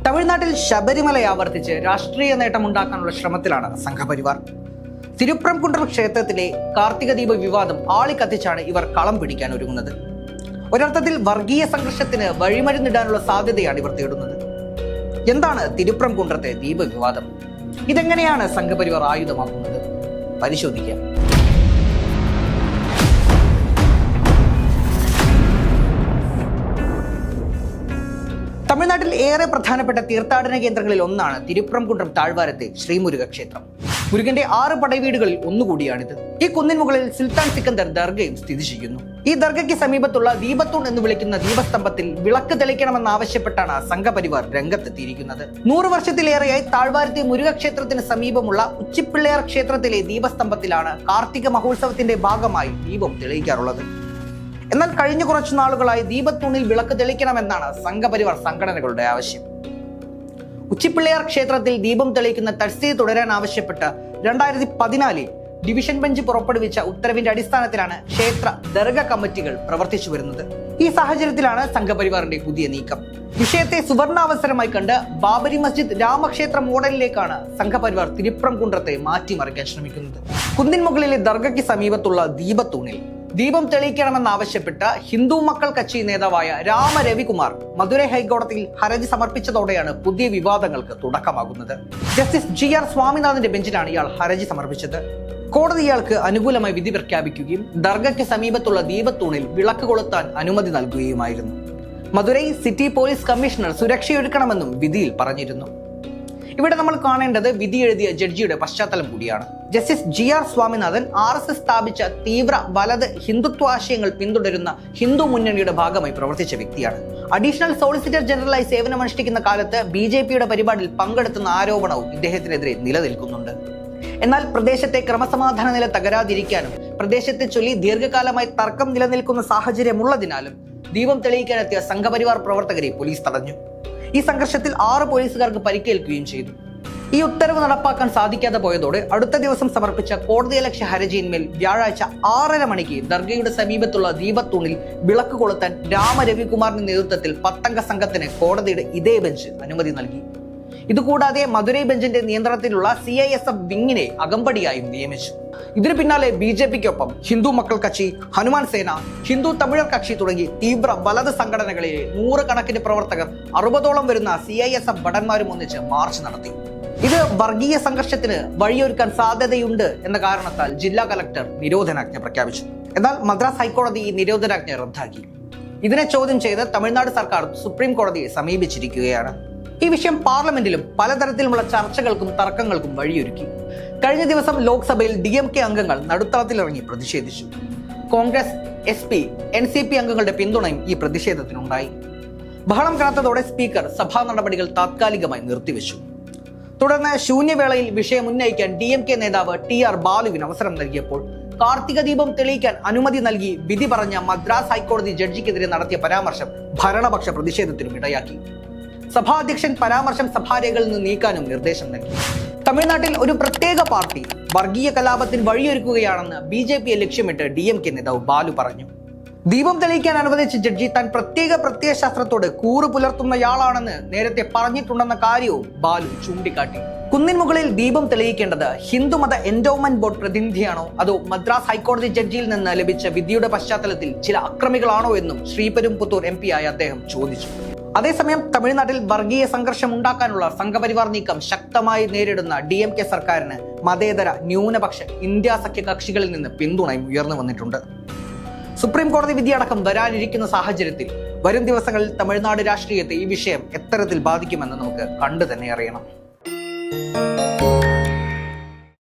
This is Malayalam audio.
തമിഴ്നാട്ടിൽ ശബരിമല ആവർത്തിച്ച് രാഷ്ട്രീയ നേട്ടമുണ്ടാക്കാനുള്ള ശ്രമത്തിലാണ് സംഘപരിവാർ. തിരുപ്രംകുണ്ടം ക്ഷേത്രത്തിലെ കാർത്തിക ദീപ വിവാദം ആളിക്കത്തിച്ചാണ് ഇവർ കളം പിടിക്കാൻ ഒരുങ്ങുന്നത്. ഒരർത്ഥത്തിൽ വർഗീയ സംഘർഷത്തിന് വഴിമരുന്നിടാനുള്ള സാധ്യതയാണ് ഇവർ തേടുന്നത്. എന്താണ് തിരുപ്രംകുണ്ടത്തെ ദീപ വിവാദം? ഇതെങ്ങനെയാണ് സംഘപരിവാർ ആയുധമാക്കുന്നത്? പരിശോധിക്കാം. തമിഴ്നാട്ടിൽ ഏറെ പ്രധാനപ്പെട്ട തീർത്ഥാടന കേന്ദ്രങ്ങളിൽ ഒന്നാണ് തിരുപ്രംകുണ്ടം താഴ്വാരത്തെ ശ്രീമുരുക ക്ഷേത്രം. മുരുകന്റെ 6 പടവീടുകളിൽ ഒന്നുകൂടിയാണിത്. ഈ കുന്നിൻ മുകളിൽ സുൽത്താൻ സിക്കന്ദർ ദർഗയും സ്ഥിതി ചെയ്യുന്നു. ഈ ദർഗയ്ക്ക് സമീപത്തുള്ള ദീപത്തൂൺ എന്ന് വിളിക്കുന്ന ദീപസ്തംഭത്തിൽ വിളക്ക് തെളിക്കണമെന്നാവശ്യപ്പെട്ടാണ് സംഘപരിവാർ രംഗത്തെത്തിയിരിക്കുന്നത്. 100 വർഷത്തിലേറെയായി താഴ്വാരത്തെ മുരുക ക്ഷേത്രത്തിന് സമീപമുള്ള ഉച്ചിപ്പിള്ളയാർ ക്ഷേത്രത്തിലെ ദീപസ്തംഭത്തിലാണ് കാർത്തിക മഹോത്സവത്തിന്റെ ഭാഗമായി ദീപം തെളിയിക്കാറുള്ളത്. എന്നാൽ കഴിഞ്ഞ കുറച്ചു നാളുകളായി ദീപത്തൂണിൽ വിളക്ക് തെളിക്കണമെന്നാണ് സംഘപരിവാർ സംഘടനകളുടെ ആവശ്യം. ഉച്ചിപ്പിള്ളയാർ ക്ഷേത്രത്തിൽ ദീപം തെളിയിക്കുന്ന തസ്തിക തുടരാൻ ആവശ്യപ്പെട്ട് 2014 ഡിവിഷൻ ബെഞ്ച് പുറപ്പെടുവിച്ച ഉത്തരവിന്റെ അടിസ്ഥാനത്തിലാണ് ക്ഷേത്ര ദർഗ കമ്മിറ്റികൾ പ്രവർത്തിച്ചു വരുന്നത്. ഈ സാഹചര്യത്തിലാണ് സംഘപരിവാറിന്റെ പുതിയ നീക്കം. വിഷയത്തെ സുവർണാവസരമായി കണ്ട് ബാബരി മസ്ജിദ് രാമക്ഷേത്ര മോഡലിലേക്കാണ് സംഘപരിവാർ തിരുപ്രംകുണ്ടത്തെ മാറ്റിമറിക്കാൻ ശ്രമിക്കുന്നത്. കുന്നിൻ മുകളിലെ ദർഗയ്ക്ക് സമീപത്തുള്ള ദീപത്തൂണിൽ ദീപം തെളിയിക്കണമെന്നാവശ്യപ്പെട്ട് ഹിന്ദു മക്കൾ കക്ഷി നേതാവായ രാമ രവികുമാർ മധുരൈ ഹൈക്കോടതിയിൽ ഹർജി സമർപ്പിച്ചതോടെയാണ് പുതിയ വിവാദങ്ങൾക്ക് തുടക്കമാകുന്നത്. ജസ്റ്റിസ് GR സ്വാമിനാഥന്റെ ബെഞ്ചിലാണ് ഇയാൾ ഹർജി സമർപ്പിച്ചത്. കോടതി ഇയാൾക്ക് അനുകൂലമായി വിധി പ്രഖ്യാപിക്കുകയും ദർഗയ്ക്ക് സമീപത്തുള്ള ദീപത്തൂണിൽ വിളക്ക് കൊളുത്താൻ അനുമതി നൽകുകയുമായിരുന്നു. മധുരൈ സിറ്റി പോലീസ് കമ്മീഷണർ സുരക്ഷയൊരുക്കണമെന്നും വിധിയിൽ പറഞ്ഞിരുന്നു. ഇവിടെ നമ്മൾ കാണേണ്ടത് വിധി എഴുതിയ ജഡ്ജിയുടെ പശ്ചാത്തലം കൂടിയാണ്. ജസ്റ്റിസ് GR സ്വാമിനാഥൻ RSS സ്ഥാപിച്ച തീവ്ര വലത് ഹിന്ദുത്വാശയങ്ങൾ പിന്തുടരുന്ന ഹിന്ദു മുന്നണിയുടെ ഭാഗമായി പ്രവർത്തിച്ച വ്യക്തിയാണ്. അഡീഷണൽ സോളിസിറ്റർ ജനറലായി സേവനമനുഷ്ഠിക്കുന്ന കാലത്ത് BJPയുടെ പരിപാടിയിൽ പങ്കെടുത്തുന്ന ആരോപണവും ഇദ്ദേഹത്തിനെതിരെ നിലനിൽക്കുന്നുണ്ട്. എന്നാൽ പ്രദേശത്തെ ക്രമസമാധാന നില തകരാതിരിക്കാനും പ്രദേശത്തെ ചൊല്ലി ദീർഘകാലമായി തർക്കം നിലനിൽക്കുന്ന സാഹചര്യമുള്ളതിനാലും ദീപം തെളിയിക്കാനെത്തിയ സംഘപരിവാർ പ്രവർത്തകരെ പോലീസ് തടഞ്ഞു. ഈ സംഘർഷത്തിൽ 6 പോലീസുകാർക്ക് പരിക്കേൽക്കുകയും ചെയ്തു. ഈ ഉത്തരവ് നടപ്പാക്കാൻ സാധിക്കാതെ പോയതോടെ അടുത്ത ദിവസം സമർപ്പിച്ച കോടതിയലക്ഷ്യ ഹർജിയിന്മേൽ വ്യാഴാഴ്ച 6:30 മണിക്ക് ദർഗയുടെ സമീപത്തുള്ള ദീപത്തൂണിൽ വിളക്ക് കൊളുത്താൻ രാമ രവികുമാറിന്റെ നേതൃത്വത്തിൽ 10 അംഗ സംഘത്തിന് കോടതിയുടെ ഇതേ ബെഞ്ച് അനുമതി നൽകി. ഇതുകൂടാതെ മധുരൈ ബെഞ്ചിന്റെ നിയന്ത്രണത്തിലുള്ള CISF വിങ്ങിനെ അകമ്പടിയായും നിയമിച്ചു. ഇതിനു പിന്നാലെ BJPക്കൊപ്പം ഹിന്ദു മക്കൾ കക്ഷി, ഹനുമാൻ സേന, ഹിന്ദു തമിഴർ കക്ഷി തുടങ്ങി തീവ്ര വലത് സംഘടനകളിലെ 100 കണക്കിന് പ്രവർത്തകർ 60ഓളം വരുന്ന CISF ഭടന്മാരും ഒന്നിച്ച് മാർച്ച് നടത്തി. ഇത് വർഗീയ സംഘർഷത്തിന് വഴിയൊരുക്കാൻ സാധ്യതയുണ്ട് എന്ന കാരണത്താൽ ജില്ലാ കലക്ടർ നിരോധനാജ്ഞ പ്രഖ്യാപിച്ചു. എന്നാൽ മദ്രാസ് ഹൈക്കോടതി ഈ നിരോധനാജ്ഞ റദ്ദാക്കി. ഇതിനെ ചോദ്യം ചെയ്ത് തമിഴ്നാട് സർക്കാർ സുപ്രീം കോടതിയെ സമീപിച്ചിരിക്കുകയാണ്. ഈ വിഷയം പാർലമെന്റിലും പലതരത്തിലുമുള്ള ചർച്ചകൾക്കും തർക്കങ്ങൾക്കും വഴിയൊരുക്കി. കഴിഞ്ഞ ദിവസം ലോക്സഭയിൽ DMK അംഗങ്ങൾ നടുത്തളത്തിലിറങ്ങി പ്രതിഷേധിച്ചു. കോൺഗ്രസ്, SP, NCP അംഗങ്ങളുടെ പിന്തുണയും ഈ പ്രതിഷേധത്തിനുണ്ടായി. ബഹളം കനത്തതോടെ സ്പീക്കർ സഭാ നടപടികൾ താത്കാലികമായി നിർത്തിവെച്ചു. തുടർന്ന് ശൂന്യവേളയിൽ വിഷയം ഉന്നയിക്കാൻ DMK നേതാവ് TR ബാലുവിന് അവസരം നൽകിയപ്പോൾ കാർത്തിക ദീപം തെളിയിക്കാൻ അനുമതി നൽകി വിധി പറഞ്ഞ മദ്രാസ് ഹൈക്കോടതി ജഡ്ജിക്കെതിരെ നടത്തിയ പരാമർശം ഭരണപക്ഷ പ്രതിഷേധത്തിനും ഇടയാക്കി. സഭാധ്യക്ഷൻ പരാമർശം സഭാരേഖകളിൽ നിന്ന് നീക്കാനും നിർദ്ദേശം നൽകി. തമിഴ്നാട്ടിൽ ഒരു പ്രത്യേക പാർട്ടി വർഗീയ കലാപത്തിന് വഴിയൊരുക്കുകയാണെന്ന് BJPയെ ലക്ഷ്യമിട്ട് DMK നേതാവ് ബാലു പറഞ്ഞു. ദീപം തെളിയിക്കാൻ അനുവദിച്ച ജഡ്ജി താൻ പ്രത്യേക പ്രത്യയശാസ്ത്രത്തോട് കൂറു പുലർത്തുന്നയാളാണെന്ന് നേരത്തെ പറഞ്ഞിട്ടുണ്ടെന്ന കാര്യവും ബാലു ചൂണ്ടിക്കാട്ടി. കുന്നിൻ മുകളിൽ ദീപം തെളിയിക്കേണ്ടത് ഹിന്ദുമത എൻഡോവ്മെന്റ് ബോർഡ് പ്രതിനിധിയാണോ അതോ മദ്രാസ് ഹൈക്കോടതി ജഡ്ജിയിൽ നിന്ന് ലഭിച്ച വിധിയുടെ പശ്ചാത്തലത്തിൽ ചില അക്രമികളാണോ എന്നും ശ്രീപെരുമ്പുത്തൂർ MP ആയ അദ്ദേഹം ചോദിച്ചു. അതേസമയം തമിഴ്നാട്ടിൽ വർഗീയ സംഘർഷം ഉണ്ടാക്കാനുള്ള സംഘപരിവാർ നീക്കം ശക്തമായി നേരിടുന്ന DMK സർക്കാരിന് മതേതര ന്യൂനപക്ഷ ഇന്ത്യ സഖ്യ കക്ഷികളിൽ നിന്ന് പിന്തുണയും ഉയർന്നു വന്നിട്ടുണ്ട്. സുപ്രീം കോടതി വിധിയടക്കം വരാനിരിക്കുന്ന സാഹചര്യത്തിൽ വരും ദിവസങ്ങളിൽ തമിഴ്നാട് രാഷ്ട്രീയത്തെ ഈ വിഷയം എത്തരത്തിൽ ബാധിക്കുമെന്ന് നമുക്ക് കണ്ടു തന്നെ അറിയണം.